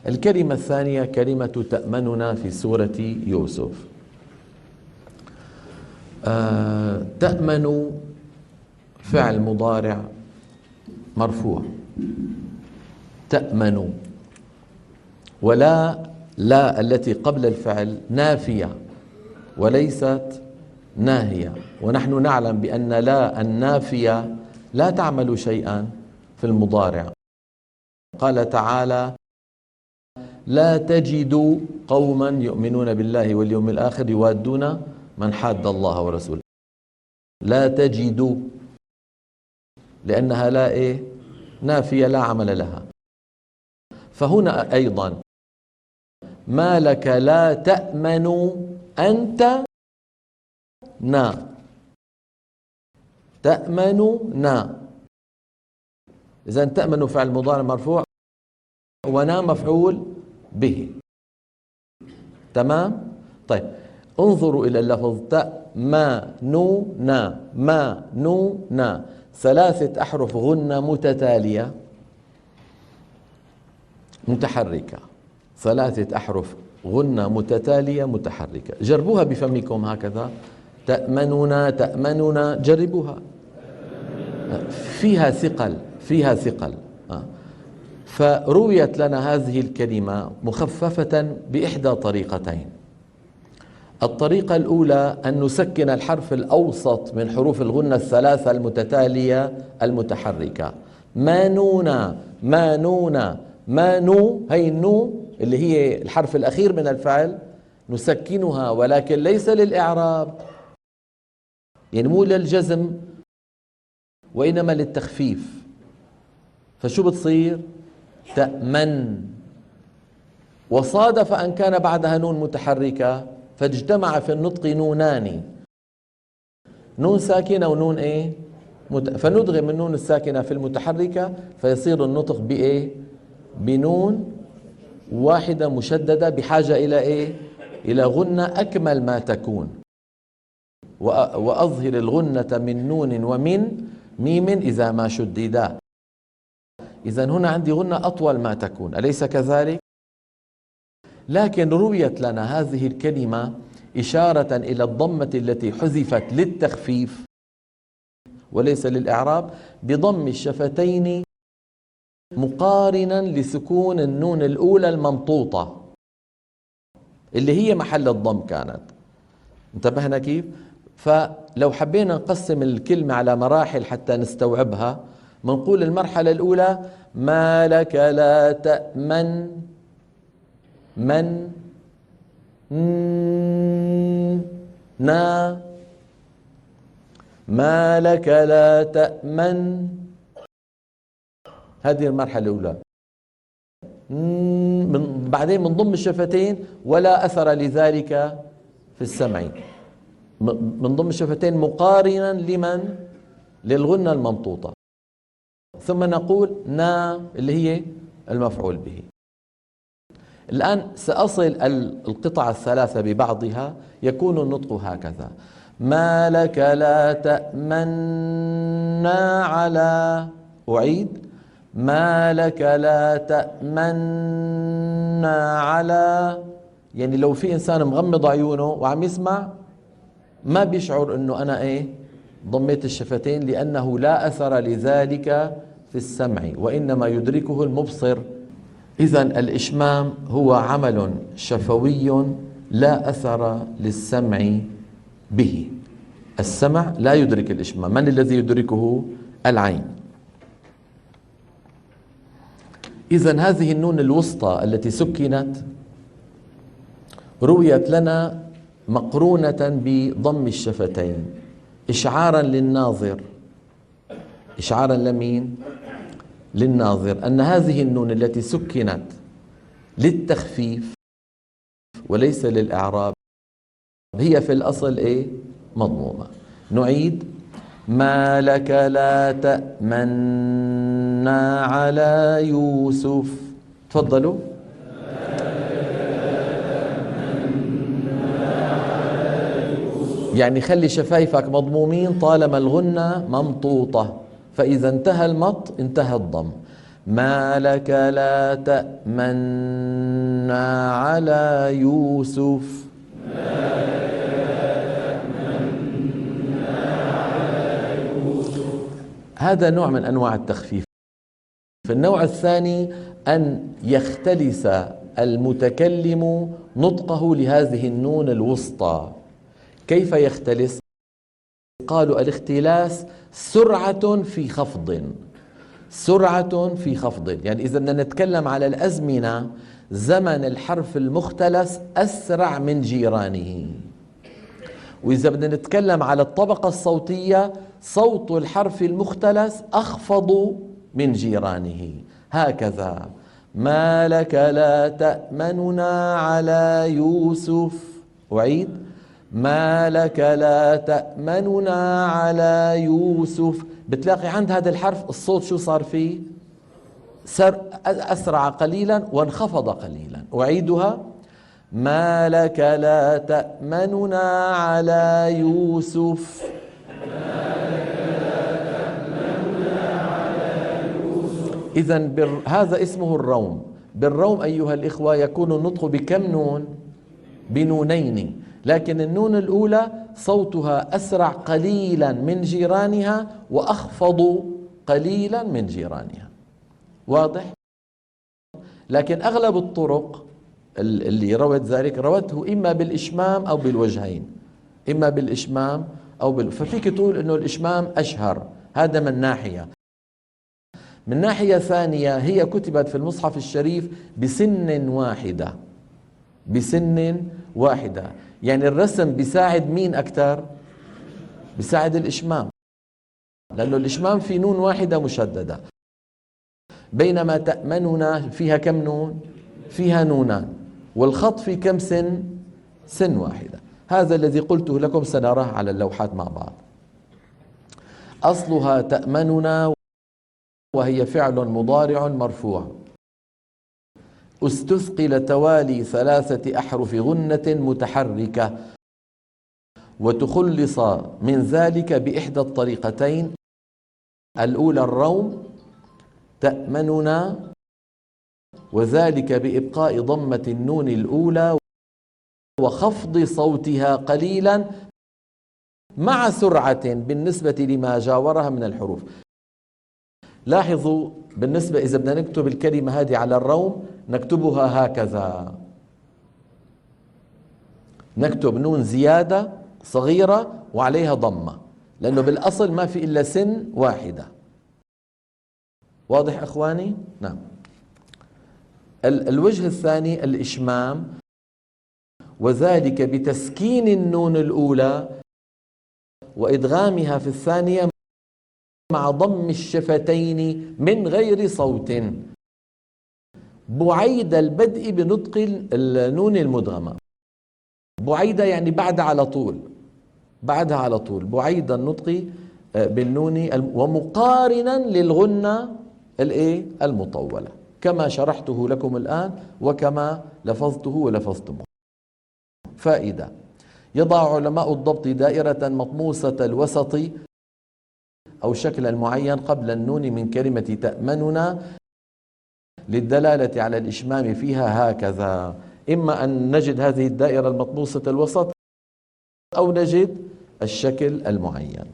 الكلمة الثانية كلمة تأمننا في سورة يوسف. تأمن فعل مضارع مرفوع، تأمن، ولا لا التي قبل الفعل نافية وليست ناهية، ونحن نعلم بأن لا النافية لا تعمل شيئا في المضارع. قال تعالى: لا تجد قوما يؤمنون بالله واليوم الآخر يوادون من حاد الله ورسوله. لا تجد، لأنها لا نافية لا عمل لها. فهنا أيضا ما لك لا تأمن أنت تأمن. إذن تأمن فعل مضارع مرفوع ونا مفعول به. تمام؟ طيب انظروا إلى اللفظ تأمنون، 3 أحرف غنة متتالية متحركة، 3 أحرف غنة متتالية متحركة. جربوها بفمكم هكذا: تأمنون، جربوها. فيها ثقل. فرويت لنا هذه الكلمة مخففة بإحدى طريقتين. الطريقة الأولى أن نسكن الحرف الأوسط من حروف الغنة ال3 المتتالية المتحركة. مانو، هي النو اللي هي الحرف الأخير من الفعل نسكنها، ولكن ليس للإعراب، يعني مو للجزم وإنما للتخفيف. فشو بتصير؟ تأمن. وصادف أن كان بعدها نون متحركة فاجتمع في النطق نونان، نون ساكنة ونون فندغم النون الساكنة في المتحركة فيصير النطق بنون واحدة مشددة بحاجة إلى إلى غنة أكمل ما تكون. وأظهر الغنة من نون ومن ميم إذا ما شددا. إذن هنا عندي غنة أطول ما تكون، أليس كذلك؟ لكن رويت لنا هذه الكلمة إشارة إلى الضمة التي حذفت للتخفيف وليس للإعراب بضم الشفتين مقارنا لسكون النون الأولى الممطوطة اللي هي محل الضم كانت. انتبهنا كيف؟ فلو حبينا نقسم الكلمة على مراحل حتى نستوعبها، منقول المرحلة الأولى: ما لك لا تأمن ما لك لا تأمن. هذه المرحلة الأولى. بعدين من ضم الشفتين ولا أثر لذلك في السمع، من ضم الشفتين مقارنا للغنة الممطوطة. ثم نقول اللي هي المفعول به. الآن سأصل القطع ال3 ببعضها، يكون النطق هكذا: ما لك لا تأمنا على، أعيد: ما لك لا تأمنا على. يعني لو في إنسان مغمض عيونه وعم يسمع ما بيشعر أنه أنا ضميت الشفتين، لأنه لا أثر لذلك في السمع وإنما يدركه المبصر. إذن الإشمام هو عمل شفوي لا أثر للسمع به. السمع لا يدرك الإشمام، من الذي يدركه؟ العين. إذن هذه النون الوسطى التي سكنت رويت لنا مقرونة بضم الشفتين إشعارا للناظر. إشعارا لمين؟ للناظر أن هذه النون التي سكنت للتخفيف وليس للإعراب هي في الأصل مضمومة. نعيد: ما لك لا تأمنا على يوسف. تفضلوا. يعني خلي شفايفك مضمومين طالما الغنة ممطوطة، فإذا انتهى المط انتهى الضم. ما لك لا تأمنا على يوسف. هذا نوع من أنواع التخفيف. في النوع الثاني أن يختلس المتكلم نطقه لهذه النون الوسطى. كيف يختلس؟ قالوا الاختلاس سرعة في خفض، سرعة في خفض. يعني إذا بدنا نتكلم على الأزمنة، زمن الحرف المختلس أسرع من جيرانه. وإذا بدنا نتكلم على الطبقة الصوتية، صوت الحرف المختلس أخفض من جيرانه. هكذا: ما لك لا تأمننا على يوسف. أعيد: ما لك لا تأمننا على يوسف. بتلاقي عند هذا الحرف الصوت شو صار فيه؟ أسرع قليلا وانخفض قليلا. أعيدها: ما لك لا تأمننا على يوسف. إذن هذا اسمه الروم. بالروم أيها الإخوة يكون النطق بكم نون؟ بنونين، لكن النون الأولى صوتها أسرع قليلا من جيرانها وأخفض قليلا من جيرانها. واضح؟ لكن أغلب الطرق اللي روت ذلك روته إما بالإشمام أو بالوجهين، إما بالإشمام أو ففيك تقول إنه الإشمام أشهر. هذا من ناحية. من ناحية ثانية هي كتبت في المصحف الشريف بسن واحدة، بسن واحدة. يعني الرسم بيساعد مين أكثر؟ بيساعد الإشمام، لأنه الإشمام في نون واحدة مشددة، بينما تأمننا فيها كم نون؟ فيها نونان، والخط في كم سن؟ سن واحدة. هذا الذي قلته لكم سنراه على اللوحات مع بعض. أصلها تأمننا، وهي فعل مضارع مرفوع استثقل توالي 3 أحرف غنة متحركة، وتخلص من ذلك بإحدى الطريقتين: الأولى الروم تأمننا، وذلك بإبقاء ضمة النون الأولى وخفض صوتها قليلا مع سرعة بالنسبة لما جاورها من الحروف. لاحظوا بالنسبة إذا بدنا نكتب الكلمة هذه على الروم نكتبها هكذا، نكتب نون زيادة صغيرة وعليها ضمة، لأنه بالأصل ما في إلا سن واحدة. واضح أخواني؟ نعم. الوجه الثاني الإشمام، وذلك بتسكين النون الأولى وإدغامها في الثانية مع ضم الشفتين من غير صوت، بعيد البدء بنطق النون المدغمة. بعيدة يعني بعدها على طول، بعدها على طول، بعيد النطق بالنون ومقارنا للغنة المطولة، كما شرحته لكم الآن وكما لفظته ولفظتموه. فائدة: يضع علماء الضبط دائرة مطموسة الوسط أو شكلا معين قبل النون من كلمة تأمننا للدلالة على الإشمام فيها هكذا. إما أن نجد هذه الدائرة المطموسة الوسط أو نجد الشكل المعين.